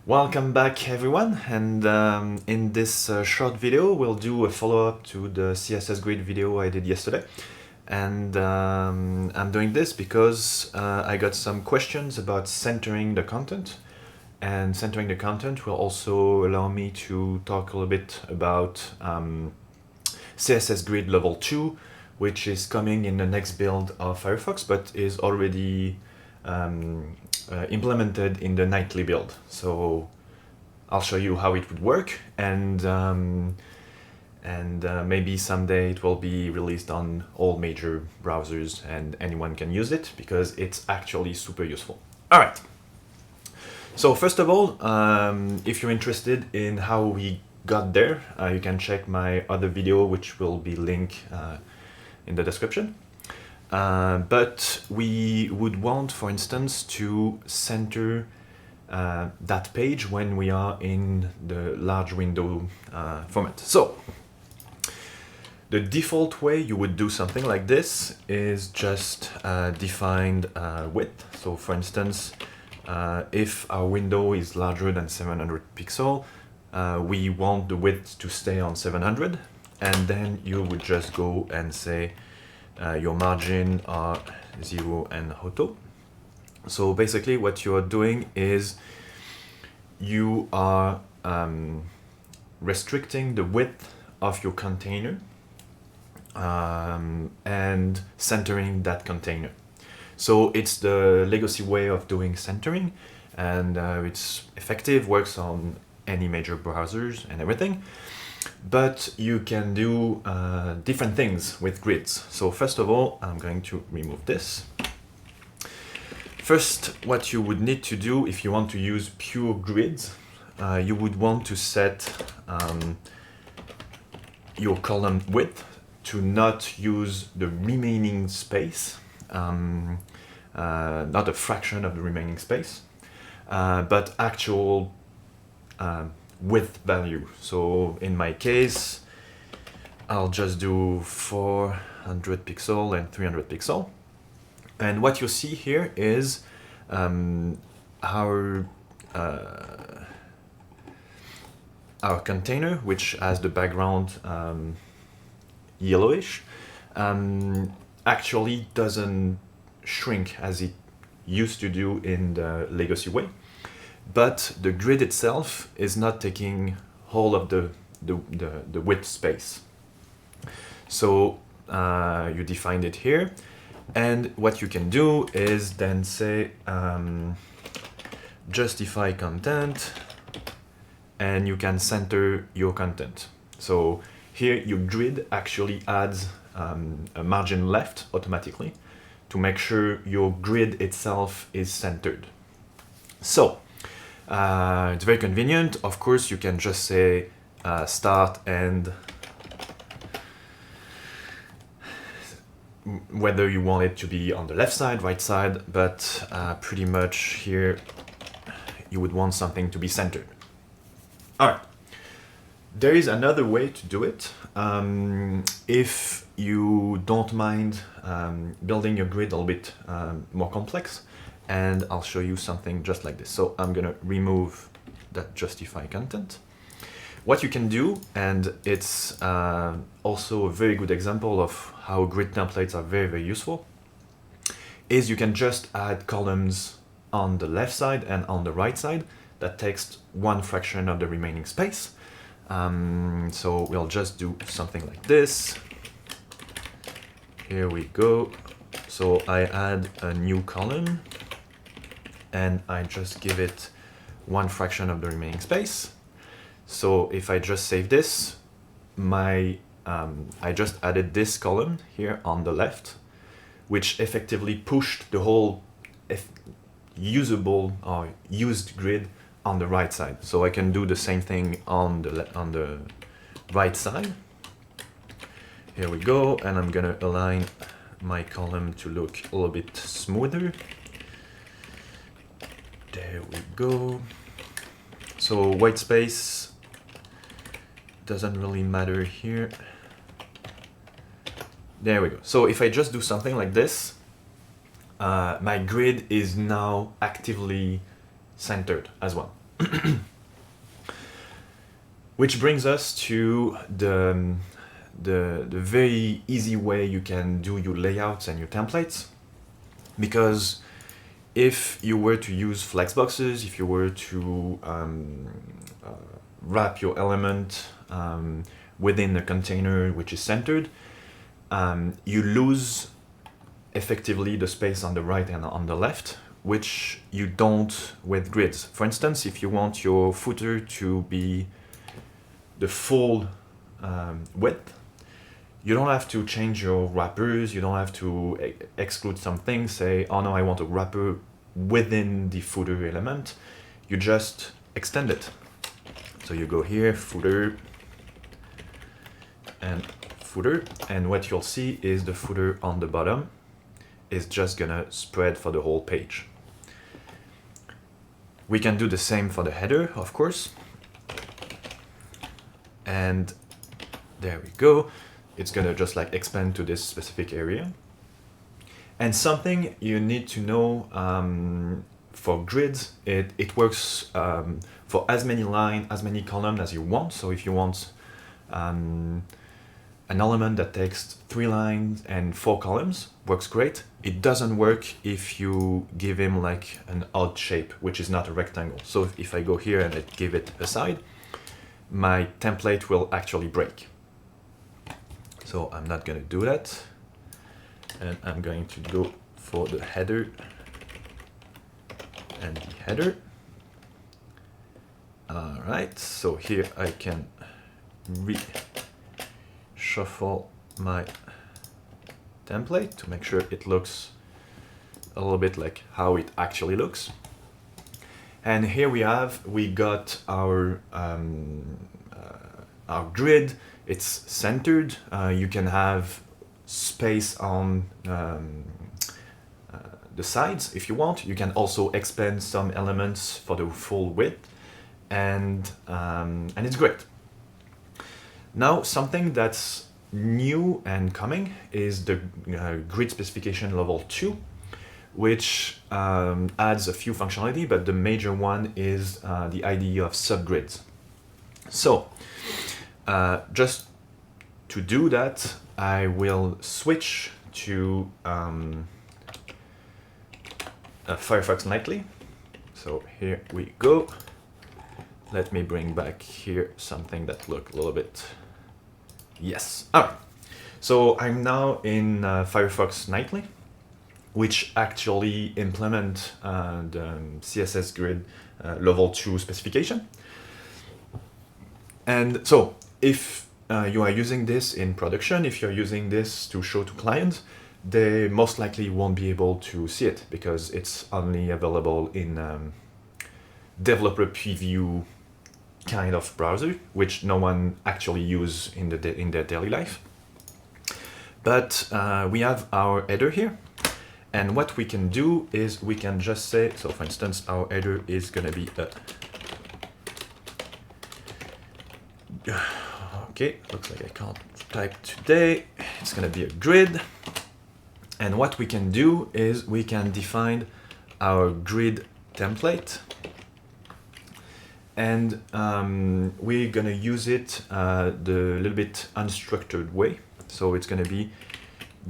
Welcome back everyone, and in this short video we'll do a follow-up to the CSS Grid video I did yesterday. And I'm doing this because I got some questions about centering the content, and centering the content will also allow me to talk a little bit about CSS Grid level 2, which is coming in the next build of Firefox, but is already implemented in the nightly build. So I'll show you how it would work, and maybe someday it will be released on all major browsers and anyone can use it because it's actually super useful. All right. So first of all, if you're interested in how we got there, you can check my other video, which will be linked in the description. But we would want, for instance, to center that page when we are in the large window format. So the default way you would do something like this is just defined width. So for instance, if our window is larger than 700 pixels, we want the width to stay on 700, and then you would just go and say your margin are 0 and auto. So basically what you are doing is you are restricting the width of your container and centering that container. So it's the legacy way of doing centering, and it's effective, works on any major browsers and everything. But you can do different things with grids. So first of all, I'm going to remove this. First, what you would need to do if you want to use pure grids, you would want to set your column width to not use the remaining space, not a fraction of the remaining space, but actual width value. So in my case, I'll just do 400 pixel and 300 pixel. And what you see here is our container, which has the background yellowish, actually doesn't shrink as it used to do in the legacy way. But the grid itself is not taking hold of the width space. So you define it here. And what you can do is then say justify content, and you can center your content. So here your grid actually adds a margin left automatically to make sure your grid itself is centered. So it's very convenient. Of course, you can just say start and whether you want it to be on the left side, right side, but pretty much here you would want something to be centered. All right. There is another way to do it. If you don't mind building your grid a little bit more complex, and I'll show you something just like this. So I'm gonna remove that justify content. What you can do, and it's also a very good example of how grid templates are very, very useful, is you can just add columns on the left side and on the right side that takes one fraction of the remaining space. So we'll just do something like this. Here we go. So I add a new column and I just give it one fraction of the remaining space. So if I just save this, I just added this column here on the left, which effectively pushed the whole usable or used grid on the right side. So I can do the same thing on the right side. Here we go, and I'm gonna align my column to look a little bit smoother. There we go. So white space doesn't really matter here. There we go. So if I just do something like this, my grid is now actively centered as well. Which brings us to the very easy way you can do your layouts and your templates. Because if you were to use flexboxes, if you were to wrap your element within a container which is centered, you lose effectively the space on the right and on the left, which you don't with grids. For instance, if you want your footer to be the full width, you don't have to change your wrappers, you don't have to exclude some things, say, oh no, I want a wrapper within the footer element. You just extend it. So you go here, footer, and what you'll see is the footer on the bottom is just gonna spread for the whole page. We can do the same for the header, of course. And there we go. It's gonna just like expand to this specific area. And something you need to know for grids, it works for as many lines, as many columns as you want. So if you want an element that takes 3 lines and 4 columns, works great. It doesn't work if you give him like an odd shape, which is not a rectangle. So if I go here and I give it a side, my template will actually break. So I'm not going to do that. And I'm going to go for the header and the header. All right, so here I can reshuffle my template to make sure it looks a little bit like how it actually looks. And here we got our grid. It's centered. You can have space on the sides if you want. You can also expand some elements for the full width, and it's great. Now, something that's new and coming is the grid specification level 2, which adds a few functionality, but the major one is the idea of subgrids. So just to do that, I will switch to Firefox Nightly. So here we go. Let me bring back here something that look a little bit. Yes. All right. So I'm now in Firefox Nightly, which actually implement the CSS Grid level 2 specification. And so if you are using this in production, if you're using this to show to clients, they most likely won't be able to see it because it's only available in developer preview kind of browser, which no one actually use in their daily life. But we have our header here. And what we can do is we can just say, so for instance, our header is going to be okay, looks like I can't type today. It's going to be a grid. And what we can do is we can define our grid template. And we're going to use it the little bit unstructured way. So it's going to be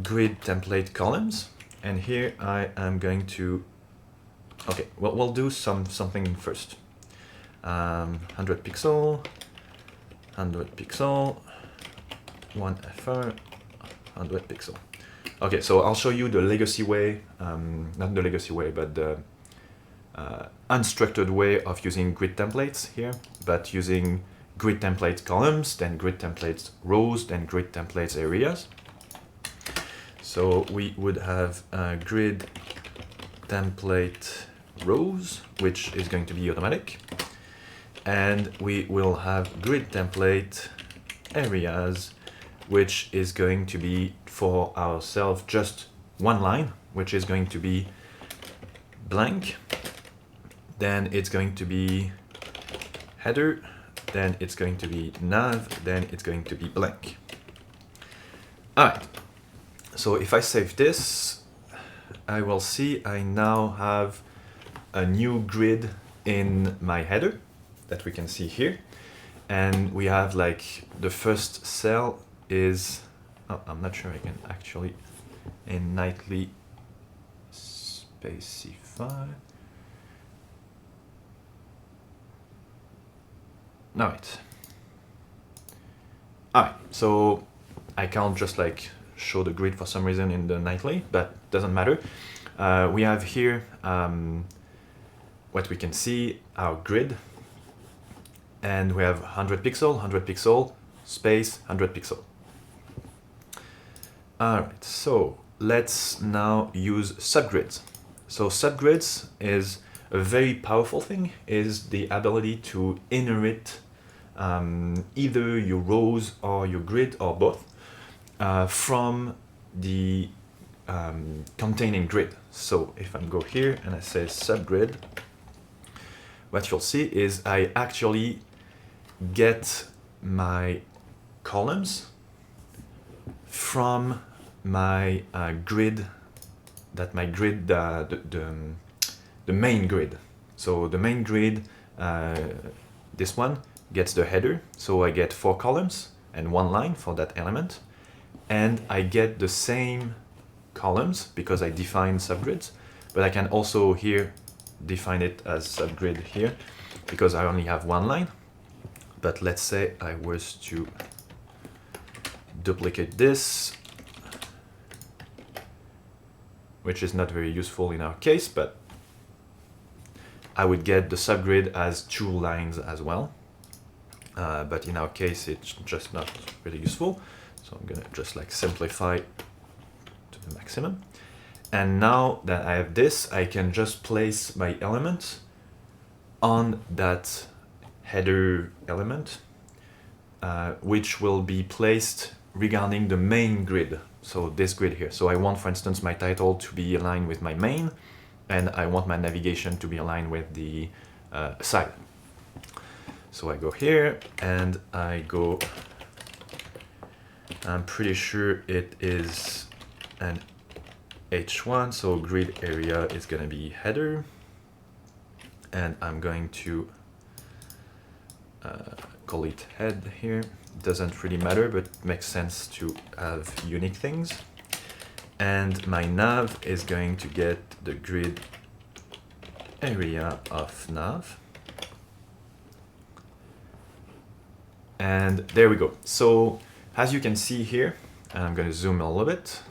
grid template columns. And here I am going to, okay, well, we'll do something first. 100 pixel, 100 pixel, 1 FR, 100 pixel. Okay, so I'll show you the legacy way, not the legacy way, but the unstructured way of using grid templates here, but using grid template columns, then grid templates rows, then grid templates areas. So we would have grid template rows, which is going to be automatic. And we will have grid template areas, which is going to be for ourselves just one line, which is going to be blank. Then it's going to be header, then it's going to be nav, then it's going to be blank. All right, so if I save this, I will see I now have a new grid in my header that we can see here. And we have like the first cell is, oh, I'm not sure I can actually innately specify. Alright. Alright, so I can't just like show the grid for some reason in the nightly, but doesn't matter. We have here what we can see, our grid, and we have 100 pixel, space, 100 pixel. Alright, so let's now use subgrids. So subgrids is a very powerful thing, is the ability to inherit either your rows or your grid or both from the containing grid. So if I go here and I say subgrid, what you'll see is I actually get my columns from my grid, the main grid. So the main grid, this one, gets the header, so I get 4 columns and 1 line for that element, and I get the same columns because I define subgrids, but I can also here define it as subgrid here because I only have 1 line. But let's say I was to duplicate this, which is not very useful in our case, but I would get the subgrid as 2 lines as well. But in our case, it's just not really useful. So I'm gonna just like simplify to the maximum. And now that I have this, I can just place my element on that header element, which will be placed regarding the main grid. So this grid here. So I want, for instance, my title to be aligned with my main, and I want my navigation to be aligned with the side. So I go here and I go, I'm pretty sure it is an H1, so grid area is going to be header, and I'm going to call it head here. Doesn't really matter, but it makes sense to have unique things. And my nav is going to get the grid area of nav. And there we go. So as you can see here, and I'm going to zoom a little bit,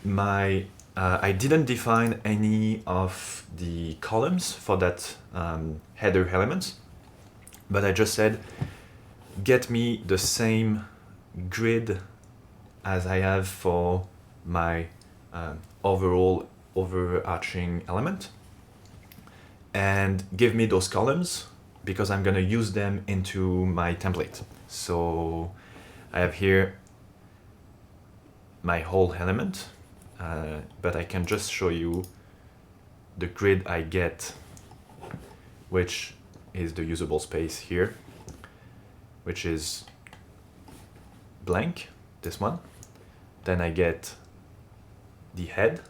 I didn't define any of the columns for that header element, but I just said, get me the same grid as I have for my overall overarching element, and give me those columns because I'm going to use them into my template. So I have here my whole element, but I can just show you the grid I get, which is the usable space here, which is blank, this one. Then I get the head,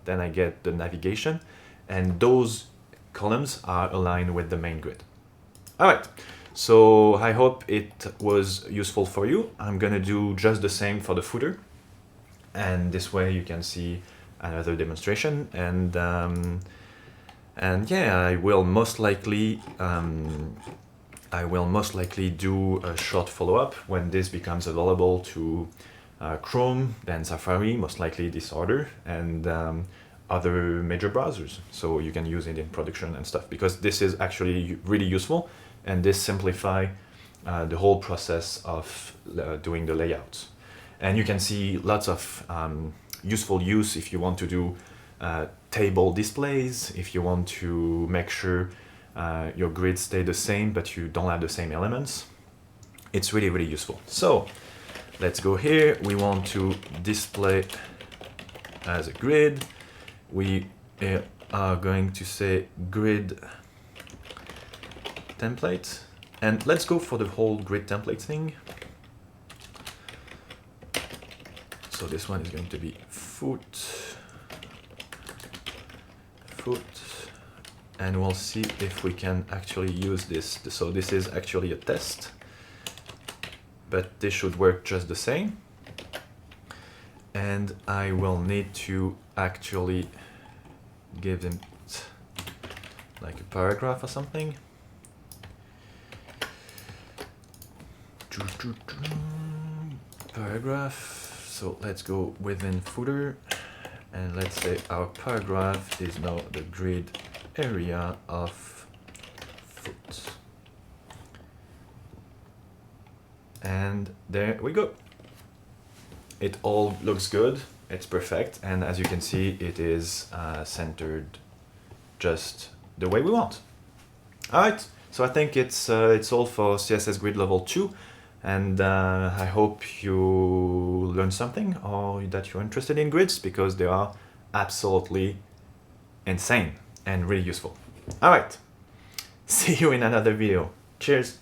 then I get the navigation, and those columns are aligned with the main grid. All right, so I hope it was useful for you. I'm gonna do just the same for the footer, and this way you can see another demonstration. And yeah, I will most likely do a short follow-up when this becomes available to Chrome, then Safari, most likely this order, and other major browsers, so you can use it in production and stuff, because this is actually really useful, and this simplify the whole process of doing the layouts. And you can see lots of useful use if you want to do table displays, if you want to make sure your grids stay the same but you don't have the same elements. It's really, really useful. So let's go here. We want to display as a grid. We are going to say grid template, and let's go for the whole grid template thing. So this one is going to be foot, and we'll see if we can actually use this. So this is actually a test, but this should work just the same. And I will need to actually give it like a paragraph or something. Paragraph. So let's go within footer, and let's say our paragraph is now the grid area of foot. And there we go. It all looks good, it's perfect, and as you can see, it is centered just the way we want. Alright, so I think it's all for CSS Grid level 2, and I hope you learned something, or that you're interested in grids, because they are absolutely insane and really useful. Alright, see you in another video. Cheers!